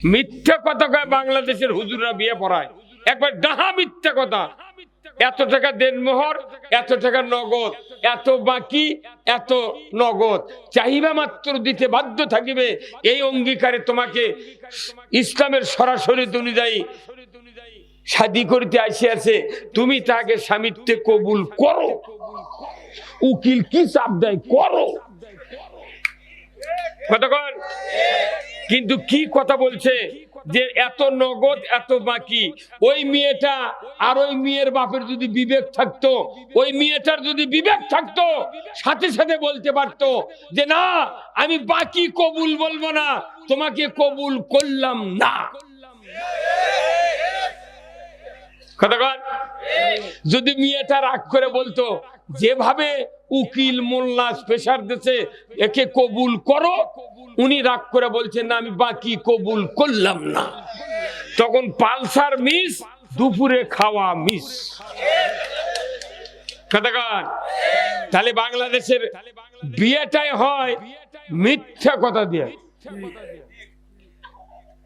মিথ্যা কথা কয় বাংলাদেশের হুজুররা বিয়ে পড়ায়, একবার ডাহা মিথ্যা কথা। এত টাকা দেনমোহর, এত টাকা নগদ, এত বাকি, এত নগদ, চাহিদা মাত্র দিতে বাধ্য থাকিবে। এই অঙ্গীকারে তোমাকে ইসলামের সরাসরি অনুযায়ী শাদী করিতে আসিয়াছে, তুমি তাকে স্বামীত্বে কবুল করো। উকিল কি চাপ দেয় করো, কতক্ষণ। কিন্তু কি কথা বলছে যে এত নগদ এত বাকি। ওই মেয়েটা আর ওই মেয়ের বাপের যদি বিবেক থাকতো, ওই মেয়েটার যদি বিবেক থাকতো, সাথে সাথে বলতে পারতো যে না, আমি বাকি কবুল বলবো না, তোমাকে কবুল করলাম না। কতক্ষণ। যদি মেয়েটা রাগ করে বলতো যেভাবে উকিল মোল্লা প্রেসার দিচ্ছে একে কবুল করো, উনি রাগ করে বলছেন না আমি বাকি কবুল করলাম না, তখন পালসার মিস, দুপুরে খাওয়া মিস। কতক্ষণ। তাহলে বাংলাদেশের বিয়েটাই হয় মিথ্যা কথা দিয়ে।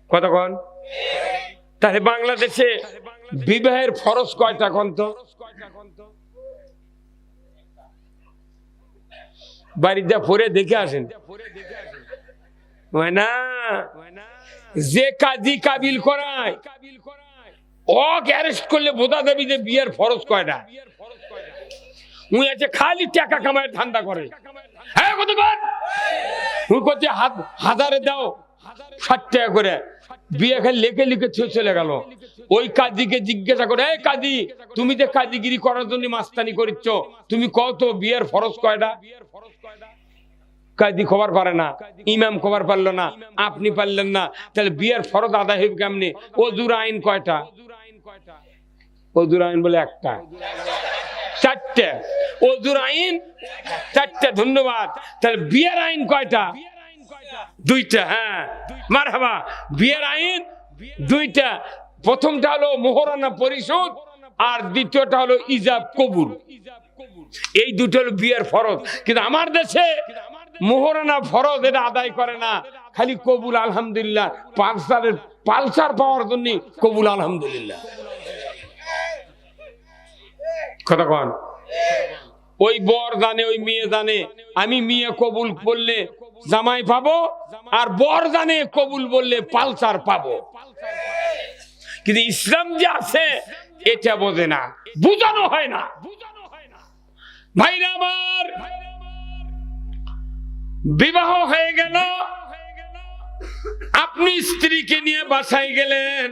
কতক্ষণ। তাহলে বাংলাদেশে বিবাহের ফরজ কয়টা কন্ত? বাড়িতে পড়ে দেখে আসেন। না, যে কাজী কাবিল করায় ওকে অ্যারেস্ট করলে বোঝা যাবে যে বিয়ের ফরজ কয়টা। উনি আছে খালি টাকা কামায় ধান্দা করে। হ্যাঁ কতক্ষণ। উনি করছে হাজারে দাও 60 টাকা করে, বিয়ে খালি লিখে লিখে চলে গেল। ওই কাজীকে জিজ্ঞাসা করে, এই কাজী তুমি যে কাজীগিরি করার জন্য মাস্তানি করিচ্ছ, তুমি কত বিয়ের ফরজ কয়টা? কাজী খবর পারে না, ইমাম খবর পারলো না, আপনি পারলেন না, তাহলে বিয়ের ফরজ আদায় হইব কেমনি? ওজুর আইন কয়টা? ওজুর আইন বলে একটা, 4টে ওজুর আইন 4টে। ধন্যবাদ। তাহলে বিয়ের আইন কয়টা? 2টা। হ্যাঁ মারহাবা। বিয়ের আইন 2টা। প্রথমটা হলো মোহরানা পরিশোধ, আর দ্বিতীয়টা হলো ইজাব কবুল। এই দুটো হলো বিয়ের ফরজ। কিন্তু আমার দেশে মোহরানা ফরজ এটা আদায় করে না, খালি কবুল আলহামদুলিল্লাহ। পালসার পাওয়ার জন্য কবুল আলহামদুলিল্লাহ। কতক্ষণ। ওই বর জানে, ওই মেয়ে জানে আমি মেয়ে কবুল বললে জামাই পাবো, আর বর জানে কবুল বললে পালসার পাবো। কিন্তু ইসলাম যে আছে এটা বোঝে না, বুঝানো হয় না। ভাইরা আমার, বিবাহ হয়ে গেল, আপনি স্ত্রীকে নিয়ে বাসায় গেলেন,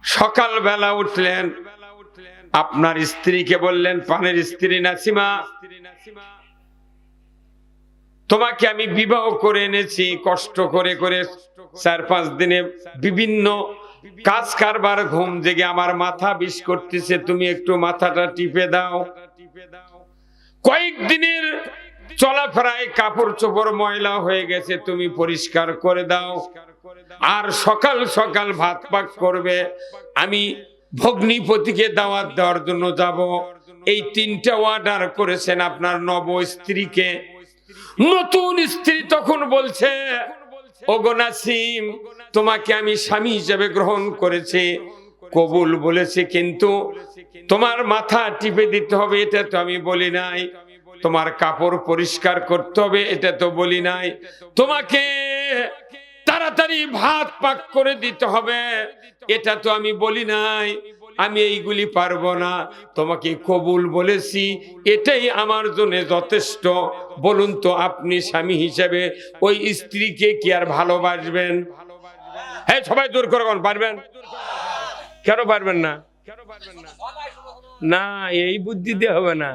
সকালবেলা উঠলেন, আপনার স্ত্রীকে বললেন, পানের স্ত্রী নাসিমা, তোমাকে আমি বিবাহ করে এনেছি কষ্ট করে করে, 4-5 দিনে বিভিন্ন কাজ কারবার, ঘুম জেগে আমার মাথা বিষ করতেছে, তুমি একটু মাথাটা টিপে দাও। কয়েকদিনের চলাফেরায় কাপড় চোপড় ময়লা হয়ে গেছে, তুমি পরিষ্কার করে দাও। আর সকাল সকাল ভাত পাক করবে, আমি ভগ্নিপতিকে দাওয়াত দেওয়ার জন্য যাব। এই 3টা অর্ডার করেছেন আপনার নব স্ত্রীকে। নতুন স্ত্রী তখন বলছে, ওগো নাসিম, তোমাকে আমি স্বামী হিসেবে গ্রহণ করেছি, কবুল বলেছি, কিন্তু তোমার মাথা টিপে দিতে হবে এটা তো আমি বলি নাই, তোমার কাপড় পরিষ্কার করতে হবে এটা তো বলি নাই, তোমাকে তাড়াতাড়ি ভাত পাক করে দিতে হবে এটা তো আমি বলি নাই, আমি এইগুলি পারবো না, তোমাকে কবুল বলেছি, এটাই আমার জন্য যথেষ্ট। বলুন তো আপনি স্বামী হিসেবে ওই স্ত্রীকে কি আর ভালোবাসবেন? হ্যাঁ সবাই দূর করে পারবেন? কেন পারবেন না? না, এই বুদ্ধি দিয়ে হবে না।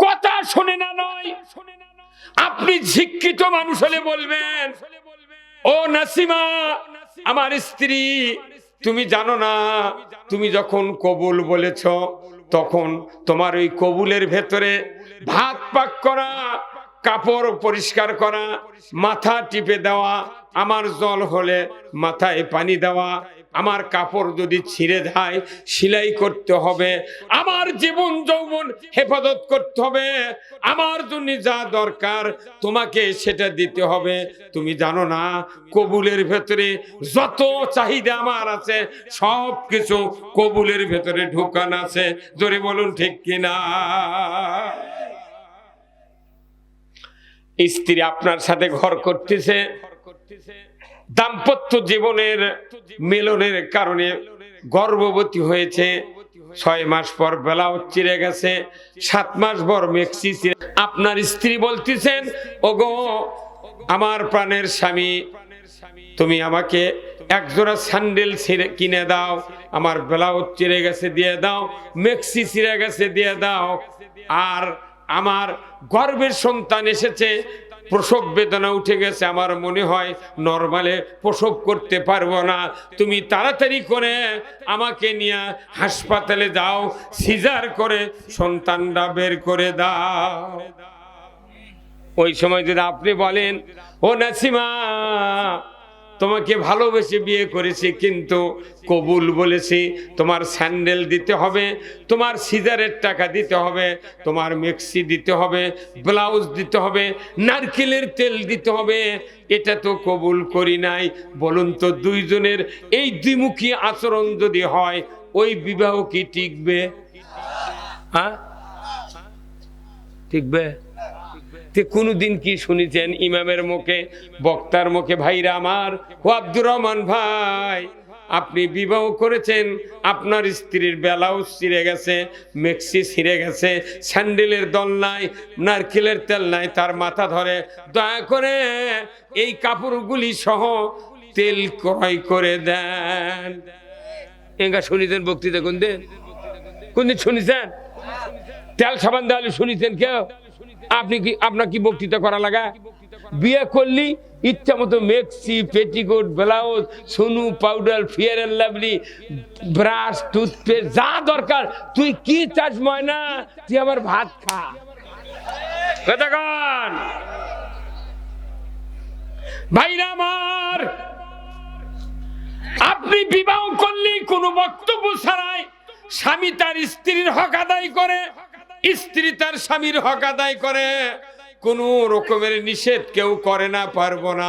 কথা শুনে না নয়, আপনি শিক্ষিত মানুষ হলে বলবেন, ও নাসিমা আমার স্ত্রী, তুমি জানো না, তুমি যখন কবুল বলেছ তখন তোমার ওই কবুলের ভেতরে ভাত পাক করা, কাপড় পরিষ্কার করা, মাথা টিপে দেওয়া, আমার জল হলে মাথায় পানি দেওয়া, আমার কাপড় যদি ছিঁড়ে যায় সেলাই করতে হবে, আমার জীবন যৌবন হেফাজত করতে হবে, আমার জন্য যা দরকার তোমাকে সেটা দিতে হবে। তুমি জানো না কবুলের ভেতরে যত চাহিদা আমার আছে সব কিছু কবুলের ভেতরে ঢুকান আছে। জোরে বলুন ঠিক কিনা? স্ত্রী আপনার সাথে ঘর করতেছে, দাম্পত্য জীবনের মিলনের কারণে গর্ভবতী হয়েছে, 6 মাস পর ব্লাউজ চিরে গেছে, 7 মাস পর মেক্সি চিরে। আপনার স্ত্রী বলতেছেন, ওগো আমার প্রাণের স্বামী, তুমি আমাকে এক জোড়া স্যান্ডেল কিনে দাও, আমার ব্লাউজ চিরে গেছে দিয়ে দাও, মেক্সি চিরে গেছে দিয়ে দাও, আর আমার গর্ভের সন্তান এসেছে, প্রসব বেদনা উঠে গেছে, আমার মনে হয় নরমালে প্রসব করতে পারবো না, তুমি তাড়াতাড়ি করে আমাকে নিয়ে হাসপাতালে যাও, সিজার করে সন্তানটা বের করে দাও। ওই সময় যদি আপনি বলেন, ও নাসিমা, তোমাকে ভালোবেসে বিয়ে করেছি কিন্তু কবুল বলেছি, তোমার স্যান্ডেল দিতে হবে, তোমার সিজারের টাকা দিতে হবে, তোমার মেক্সি দিতে হবে, ব্লাউজ দিতে হবে, নারকেলের তেল দিতে হবে, এটা তো কবুল করি নাই। বলুন তো, দুইজনের এই দ্বিমুখী আচরণ যদি হয় ওই বিবাহ কি টিকবে? হ্যাঁ, টিকবে? কোনদিন কি শুনেছেন ইমামের মুখে, বক্তার মুখে, ভাইরা আমার, ও আব্দুর রহমান ভাই, আপনি বিবাহ করেছেন, আপনার স্ত্রীর ব্লাউজ ছিঁড়ে গেছে, মেক্সি ছিঁড়ে গেছে, স্যান্ডেলের দল নাই, নারকেলের তেল নাই, তার মাথা ধরে, দয়া করে এই কাপড়গুলি সহ তেল ক্রয় করে দেন। এঙ্গা শুনিতেন বক্তৃতা? কোনদিন শুনিছেন? তেল সাবান দেওয়ালে শুনিছেন কেউ? আপনি কি, আপনার কি বক্তৃতা করা লাগা? বিয়ে করলি ইচ্ছা মতো মেক্সি, পেটিকোট, ব্লাউজ, সোনু, powder, Fair and Lovely, brush, toothpaste, যা দরকার। তুই কি চাস ময়না? তুই আমার ভাত খা। কথা কন ভাইরা আমার, আপনি বিবাহ করলি কোনো বক্তব্য ছাড়াই স্বামী তার স্ত্রীর হক আদায় করে, স্ত্রী তার স্বামীর হক আদায় করে, কোনো রকমের নিষেধ কেউ করে না, পারবো না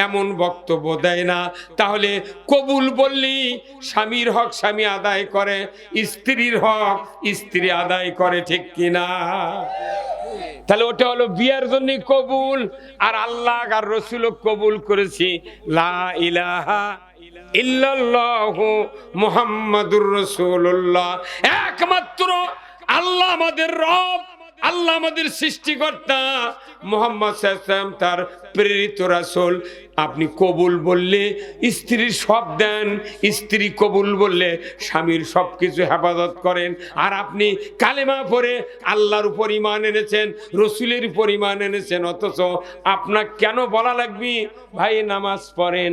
এমন বক্তব্য দেয় না। তাহলে কবুল বললি স্বামীর হক স্বামী আদায় করে, স্ত্রীর হক স্ত্রী আদায় করে, ঠিক কিনা? তাহলে ওটা হলো বিয়ের জন্য কবুল। আর আল্লাহ আর রসুল কবুল করেছি, লা ইলাহা ইল্লাল্লাহু মুহাম্মাদুর রাসূলুল্লাহ, একমাত্র আল্লাহ আমাদের রব, আল্লাহ আমাদের সৃষ্টিকর্তা, মুহাম্মদ সাল্লাল্লাহু আলাইহি ওয়াসাল্লাম তার প্রেরিত রাসূল। আপনি কবুল বললে স্ত্রীর সব দেন, স্ত্রী কবুল বললে স্বামীর সবকিছু হেফাজত করেন। আর আপনি কালেমা পড়ে আল্লাহর উপর ঈমান এনেছেন, রসুলের উপর ঈমান এনেছেন, অথচ আপনার কেন বলা লাগবে ভাই নামাজ পড়েন?